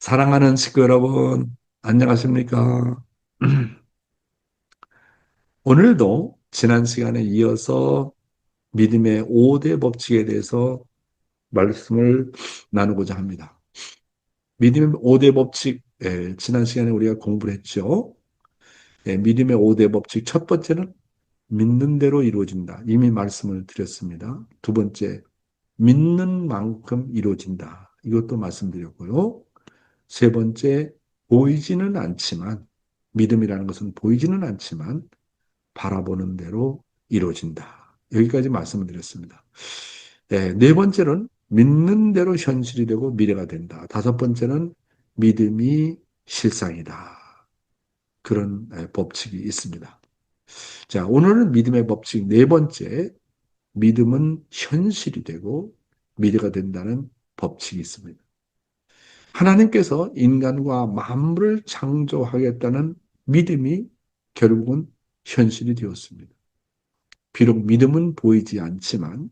사랑하는 식구 여러분, 안녕하십니까? 오늘도 지난 시간에 이어서 믿음의 5대 법칙에 대해서 말씀을 나누고자 합니다. 믿음의 5대 법칙, 지난 시간에 우리가 공부를 했죠. 믿음의 5대 법칙, 첫 번째는 믿는 대로 이루어진다. 이미 말씀을 드렸습니다. 두 번째, 믿는 만큼 이루어진다. 이것도 말씀드렸고요. 세 번째, 보이지는 않지만, 믿음이라는 것은 보이지는 않지만, 바라보는 대로 이루어진다. 여기까지 말씀을 드렸습니다. 네 번째는 믿는 대로 현실이 되고 미래가 된다. 다섯 번째는 믿음이 실상이다. 그런 법칙이 있습니다. 자, 오늘은 믿음의 법칙 네 번째, 믿음은 현실이 되고 미래가 된다는 법칙이 있습니다. 하나님께서 인간과 만물을 창조하겠다는 믿음이 결국은 현실이 되었습니다. 비록 믿음은 보이지 않지만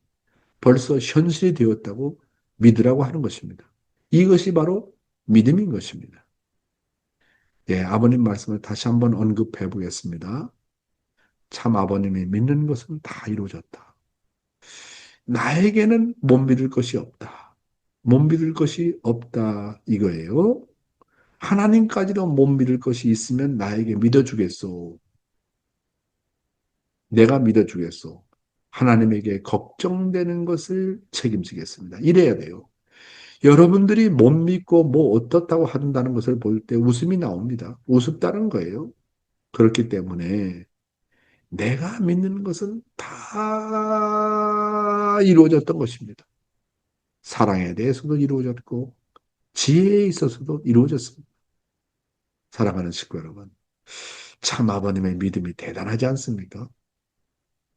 벌써 현실이 되었다고 믿으라고 하는 것입니다. 이것이 바로 믿음인 것입니다. 예, 아버님 말씀을 다시 한번 언급해 보겠습니다. 참 아버님이 믿는 것은 다 이루어졌다. 나에게는 못 믿을 것이 없다. 못 믿을 것이 없다 이거예요. 하나님까지도 못 믿을 것이 있으면 나에게 믿어주겠소. 내가 믿어주겠소. 하나님에게 걱정되는 것을 책임지겠습니다. 이래야 돼요. 여러분들이 못 믿고 뭐 어떻다고 한다는 것을 볼 때 웃음이 나옵니다. 우습다는 거예요. 그렇기 때문에 내가 믿는 것은 다 이루어졌던 것입니다. 사랑에 대해서도 이루어졌고 지혜에 있어서도 이루어졌습니다. 사랑하는 식구 여러분. 참 아버님의 믿음이 대단하지 않습니까?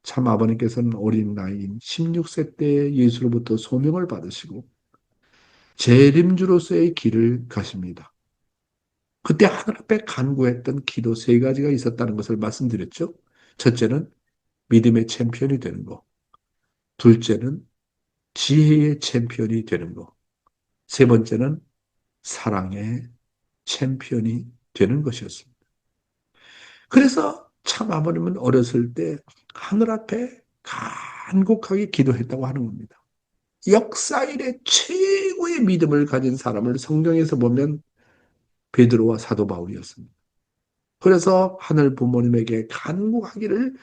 참 아버님께서는 어린 나이인 16세 때 예수로부터 소명을 받으시고 재림주로서의 길을 가십니다. 그때 하늘 앞에 간구했던 기도 세 가지가 있었다는 것을 말씀드렸죠. 첫째는 믿음의 챔피언이 되는 것. 둘째는 지혜의 챔피언이 되는 것. 세 번째는 사랑의 챔피언이 되는 것이었습니다. 그래서 참 아버님은 어렸을 때 하늘 앞에 간곡하게 기도했다고 하는 겁니다. 역사 일의 최고의 믿음을 가진 사람을 성경에서 보면 베드로와 사도 바울이었습니다. 그래서 하늘 부모님에게 간구하기를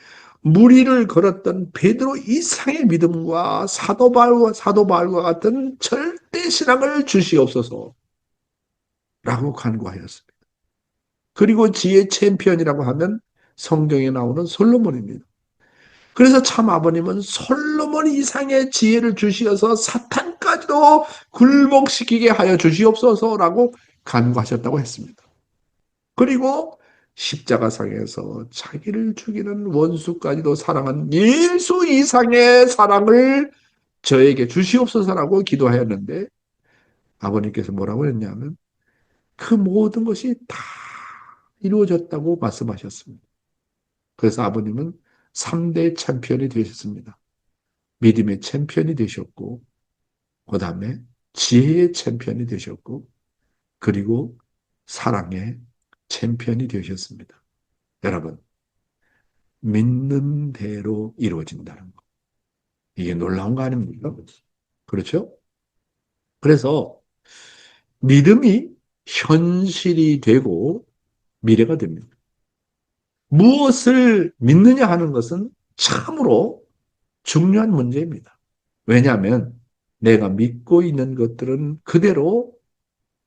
무리를 걸었던 베드로 이상의 믿음과 사도 바울과 같은 절대 신앙을 주시옵소서라고 간구하였습니다. 그리고 지혜 챔피언이라고 하면 성경에 나오는 솔로몬입니다. 그래서 참 아버님은 솔로몬 이상의 지혜를 주시어서 사탄까지도 굴복시키게 하여 주시옵소서라고 간구하셨다고 했습니다. 그리고 십자가상에서 자기를 죽이는 원수까지도 사랑한 예수 이상의 사랑을 저에게 주시옵소서라고 기도하였는데 아버님께서 뭐라고 했냐면 그 모든 것이 다 이루어졌다고 말씀하셨습니다. 그래서 아버님은 3대 챔피언이 되셨습니다. 믿음의 챔피언이 되셨고 그 다음에 지혜의 챔피언이 되셨고 그리고 사랑의 챔피언이 되셨습니다. 여러분 믿는 대로 이루어진다는 거. 이게 놀라운 거 아닙니까? 그렇죠? 그래서 믿음이 현실이 되고 미래가 됩니다. 무엇을 믿느냐 하는 것은 참으로 중요한 문제입니다. 왜냐하면 내가 믿고 있는 것들은 그대로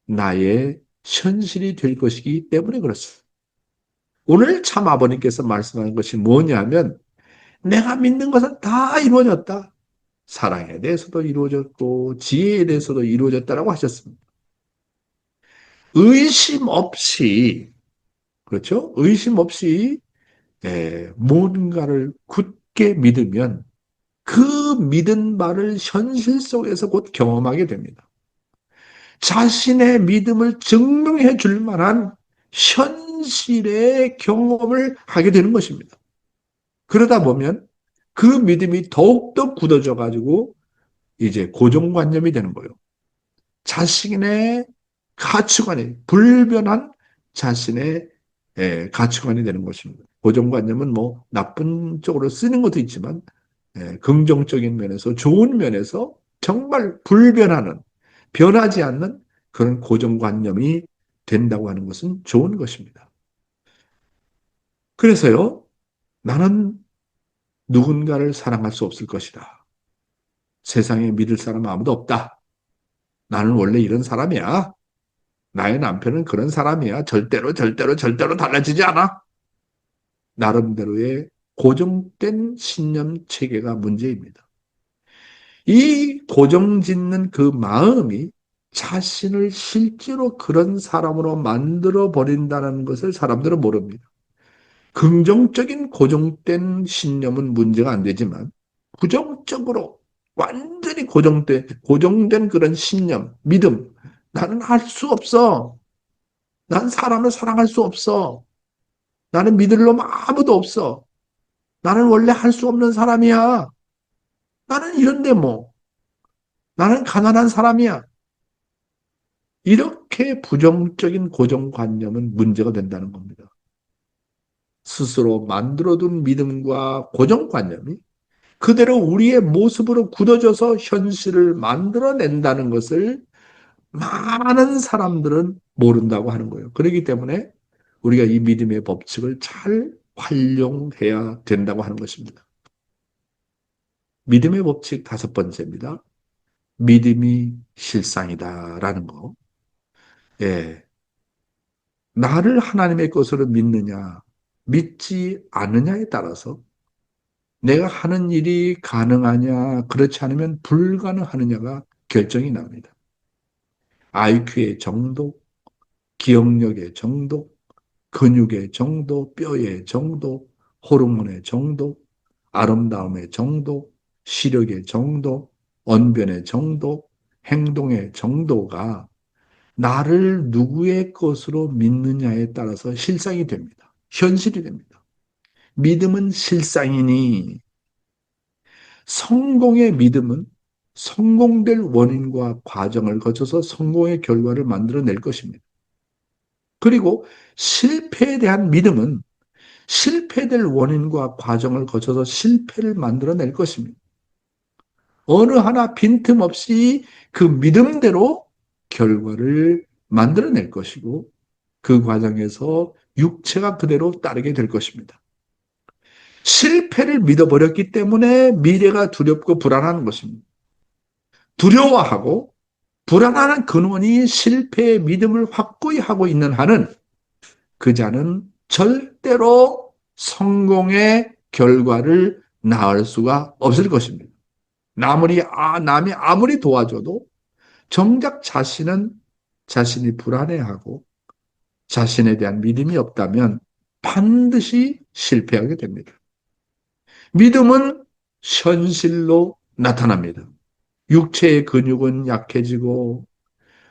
나의 현실이 될 것이기 때문에 그렇습니다. 오늘 참 아버님께서 말씀하는 것이 뭐냐면 내가 믿는 것은 다 이루어졌다. 사랑에 대해서도 이루어졌고 지혜에 대해서도 이루어졌다라고 하셨습니다. 의심 없이 그렇죠? 의심 없이 뭔가를 굳게 믿으면 그 믿은 바를 현실 속에서 곧 경험하게 됩니다. 자신의 믿음을 증명해 줄 만한 현실의 경험을 하게 되는 것입니다. 그러다 보면 그 믿음이 더욱더 굳어져 가지고 이제 고정관념이 되는 거예요. 자신의 가치관이 불변한 자신의 가치관이 되는 것입니다. 고정관념은 뭐 나쁜 쪽으로 쓰는 것도 있지만 긍정적인 면에서 좋은 면에서 정말 불변하는 변하지 않는 그런 고정관념이 된다고 하는 것은 좋은 것입니다. 그래서요, 나는 누군가를 사랑할 수 없을 것이다. 세상에 믿을 사람 아무도 없다. 나는 원래 이런 사람이야. 나의 남편은 그런 사람이야. 절대로, 절대로, 절대로 달라지지 않아. 나름대로의 고정된 신념 체계가 문제입니다. 이 고정짓는 그 마음이 자신을 실제로 그런 사람으로 만들어 버린다는 것을 사람들은 모릅니다. 긍정적인 고정된 신념은 문제가 안 되지만 부정적으로 완전히 고정된 그런 신념, 믿음. 나는 할 수 없어. 난 사람을 사랑할 수 없어. 나는 믿을 놈 아무도 없어. 나는 원래 할 수 없는 사람이야. 나는 이런데 뭐. 나는 가난한 사람이야. 이렇게 부정적인 고정관념은 문제가 된다는 겁니다. 스스로 만들어둔 믿음과 고정관념이 그대로 우리의 모습으로 굳어져서 현실을 만들어낸다는 것을 많은 사람들은 모른다고 하는 거예요. 그렇기 때문에 우리가 이 믿음의 법칙을 잘 활용해야 된다고 하는 것입니다. 믿음의 법칙 다섯 번째입니다. 믿음이 실상이다라는 거. 예. 나를 하나님의 것으로 믿느냐, 믿지 않느냐에 따라서 내가 하는 일이 가능하냐, 그렇지 않으면 불가능하느냐가 결정이 납니다. IQ의 정도, 기억력의 정도, 근육의 정도, 뼈의 정도, 호르몬의 정도, 아름다움의 정도, 시력의 정도, 언변의 정도, 행동의 정도가 나를 누구의 것으로 믿느냐에 따라서 실상이 됩니다. 현실이 됩니다. 믿음은 실상이니 성공의 믿음은 성공될 원인과 과정을 거쳐서 성공의 결과를 만들어낼 것입니다. 그리고 실패에 대한 믿음은 실패될 원인과 과정을 거쳐서 실패를 만들어낼 것입니다. 어느 하나 빈틈없이 그 믿음대로 결과를 만들어낼 것이고 그 과정에서 육체가 그대로 따르게 될 것입니다. 실패를 믿어버렸기 때문에 미래가 두렵고 불안한 것입니다. 두려워하고 불안한 근원이 실패의 믿음을 확고히 하고 있는 한은 그 자는 절대로 성공의 결과를 낳을 수가 없을 것입니다. 남이 아무리 도와줘도 정작 자신은 자신이 불안해하고 자신에 대한 믿음이 없다면 반드시 실패하게 됩니다. 믿음은 현실로 나타납니다. 육체의 근육은 약해지고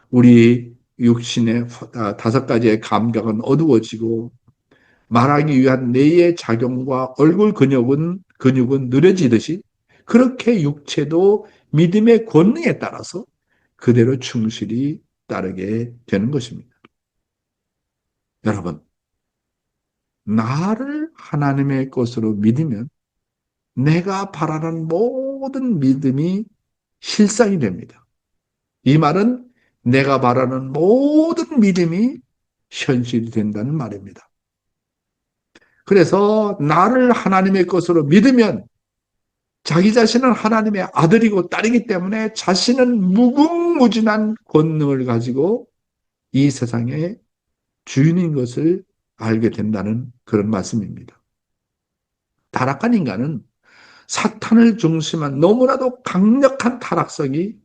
우리 육신의 다섯 가지의 감각은 어두워지고 말하기 위한 뇌의 작용과 얼굴 근육은 느려지듯이 그렇게 육체도 믿음의 권능에 따라서 그대로 충실히 따르게 되는 것입니다. 여러분, 나를 하나님의 것으로 믿으면 내가 바라는 모든 믿음이 실상이 됩니다. 이 말은 내가 바라는 모든 믿음이 현실이 된다는 말입니다. 그래서 나를 하나님의 것으로 믿으면 자기 자신은 하나님의 아들이고 딸이기 때문에 자신은 무궁무진한 권능을 가지고 이 세상의 주인인 것을 알게 된다는 그런 말씀입니다. 타락한 인간은 사탄을 중심한 너무나도 강력한 타락성이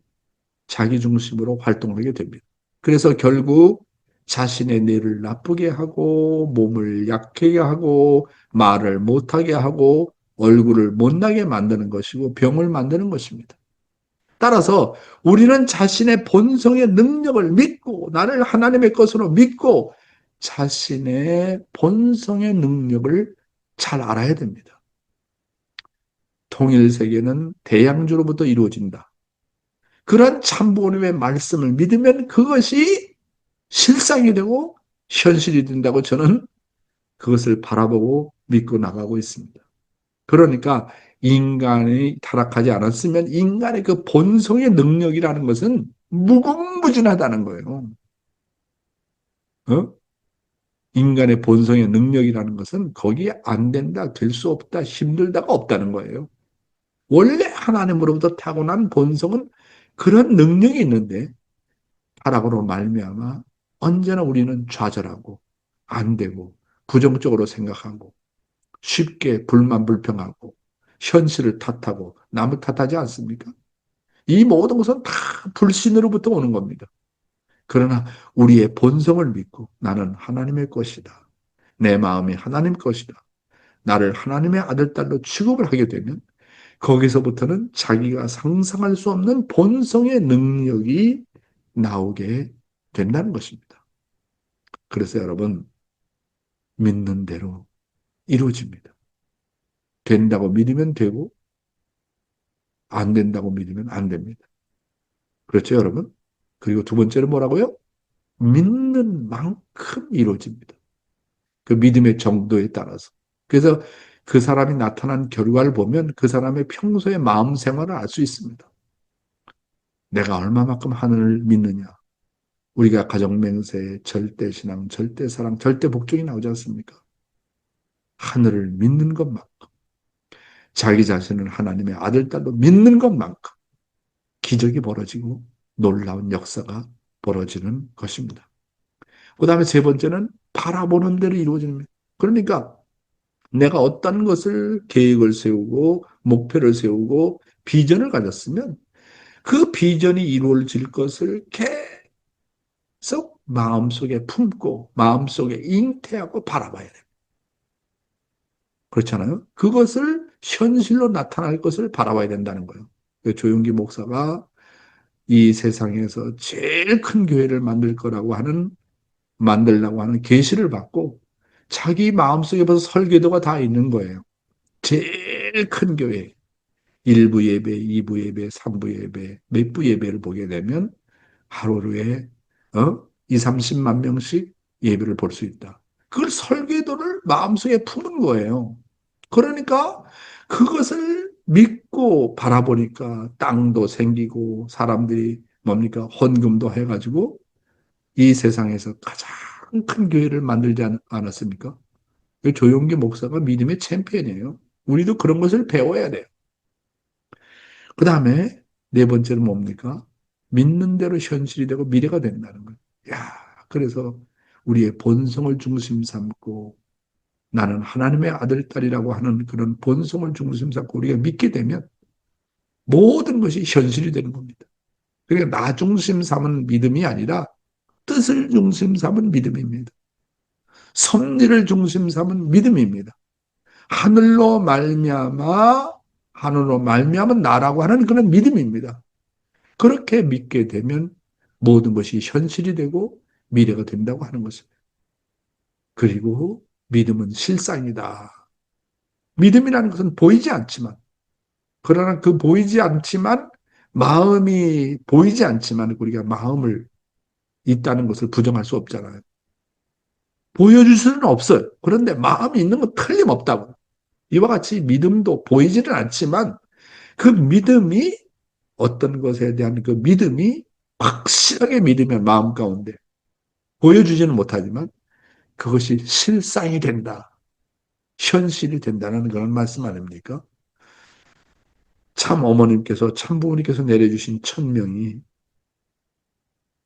자기 중심으로 활동하게 됩니다. 그래서 결국 자신의 뇌를 나쁘게 하고 몸을 약하게 하고 말을 못하게 하고 얼굴을 못나게 만드는 것이고 병을 만드는 것입니다. 따라서 우리는 자신의 본성의 능력을 믿고 나를 하나님의 것으로 믿고 자신의 본성의 능력을 잘 알아야 됩니다. 통일세계는 대양주로부터 이루어진다. 그런 참부모님의 말씀을 믿으면 그것이 실상이 되고 현실이 된다고 저는 그것을 바라보고 믿고 나가고 있습니다. 그러니까 인간이 타락하지 않았으면 인간의 그 본성의 능력이라는 것은 무궁무진하다는 거예요. 어? 인간의 본성의 능력이라는 것은 거기에 안 된다, 될 수 없다, 힘들다가 없다는 거예요. 원래 하나님으로부터 타고난 본성은 그런 능력이 있는데 타락으로 말미암아 언제나 우리는 좌절하고 안 되고 부정적으로 생각하고 쉽게 불만불평하고 현실을 탓하고 남을 탓하지 않습니까? 이 모든 것은 다 불신으로부터 오는 겁니다. 그러나 우리의 본성을 믿고 나는 하나님의 것이다. 내 마음이 하나님 것이다. 나를 하나님의 아들, 딸로 취급을 하게 되면 거기서부터는 자기가 상상할 수 없는 본성의 능력이 나오게 된다는 것입니다. 그래서 여러분, 믿는 대로 이루어집니다. 된다고 믿으면 되고, 안 된다고 믿으면 안 됩니다. 그렇죠, 여러분? 그리고 두 번째는 뭐라고요? 믿는 만큼 이루어집니다. 그 믿음의 정도에 따라서. 그래서 그 사람이 나타난 결과를 보면 그 사람의 평소의 마음 생활을 알 수 있습니다. 내가 얼마만큼 하늘을 믿느냐. 우리가 가정맹세, 절대신앙, 절대사랑, 절대복종이 나오지 않습니까? 하늘을 믿는 것만큼, 자기 자신을 하나님의 아들, 딸로 믿는 것만큼 기적이 벌어지고 놀라운 역사가 벌어지는 것입니다. 그 다음에 세 번째는 바라보는 대로 이루어집니다. 그러니까 내가 어떤 것을 계획을 세우고 목표를 세우고 비전을 가졌으면 그 비전이 이루어질 것을 계속 마음속에 품고 마음속에 잉태하고 바라봐야 돼요. 그렇잖아요. 그것을 현실로 나타날 것을 바라봐야 된다는 거예요. 조용기 목사가 이 세상에서 제일 큰 교회를 만들려고 하는 계시를 받고 자기 마음속에 벌써 설계도가 다 있는 거예요. 제일 큰 교회, 1부 예배, 2부 예배, 3부 예배, 몇 부 예배를 보게 되면 하루에 2, 30만 명씩 예배를 볼 수 있다. 그걸 설계도를 마음속에 품은 거예요. 그러니까 그것을 믿고 바라보니까 땅도 생기고 사람들이 뭡니까? 헌금도 해가지고 이 세상에서 가장 큰 교회를 만들지 않았습니까? 조용기 목사가 믿음의 챔피언이에요. 우리도 그런 것을 배워야 돼요. 그 다음에 네 번째는 뭡니까? 믿는 대로 현실이 되고 미래가 된다는 거예요. 야, 그래서 우리의 본성을 중심 삼고 나는 하나님의 아들, 딸이라고 하는 그런 본성을 중심 삼고 우리가 믿게 되면 모든 것이 현실이 되는 겁니다. 그러니까 나 중심 삼은 믿음이 아니라 뜻을 중심 삼은 믿음입니다. 섭리를 중심 삼은 믿음입니다. 하늘로 말미암아 하늘로 말미암은 나라고 하는 그런 믿음입니다. 그렇게 믿게 되면 모든 것이 현실이 되고 미래가 된다고 하는 것입니다. 그리고 믿음은 실상이다. 믿음이라는 것은 보이지 않지만 그러나 그 보이지 않지만 마음이 보이지 않지만 우리가 마음을 있다는 것을 부정할 수 없잖아요. 보여줄 수는 없어요. 그런데 마음이 있는 건 틀림없다고. 이와 같이 믿음도 보이지는 않지만 그 믿음이 어떤 것에 대한 그 믿음이 확실하게 믿으면 마음 가운데 보여주지는 못하지만 그것이 실상이 된다. 현실이 된다는 그런 말씀 아닙니까? 참 어머님께서 참 부모님께서 내려주신 천명이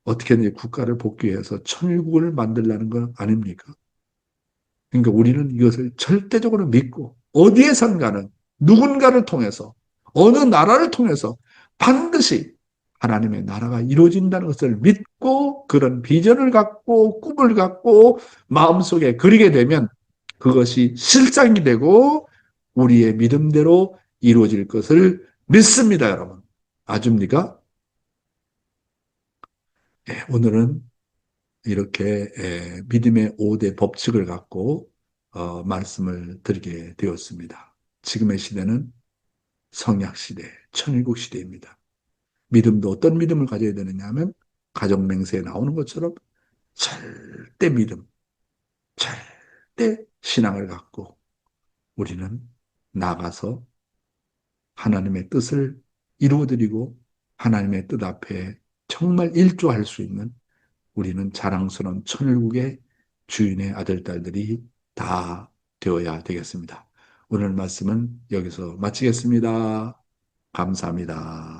어떻게든 국가를 복귀해서 천일국을 만들라는 건 아닙니까? 그러니까 우리는 이것을 절대적으로 믿고 어디에선가는 누군가를 통해서 어느 나라를 통해서 반드시 하나님의 나라가 이루어진다는 것을 믿고 그런 비전을 갖고 꿈을 갖고 마음속에 그리게 되면 그것이 실상이 되고 우리의 믿음대로 이루어질 것을 믿습니다, 여러분. 아줍니까? 네, 오늘은 이렇게 믿음의 5대 법칙을 갖고 말씀을 드리게 되었습니다. 지금의 시대는 성약 시대, 천일국 시대입니다. 믿음도 어떤 믿음을 가져야 되느냐 하면 가정맹세에 나오는 것처럼 절대 믿음, 절대 신앙을 갖고 우리는 나가서 하나님의 뜻을 이루어드리고 하나님의 뜻 앞에 정말 일조할 수 있는 우리는 자랑스러운 천일국의 주인의 아들, 딸들이 다 되어야 되겠습니다. 오늘 말씀은 여기서 마치겠습니다. 감사합니다.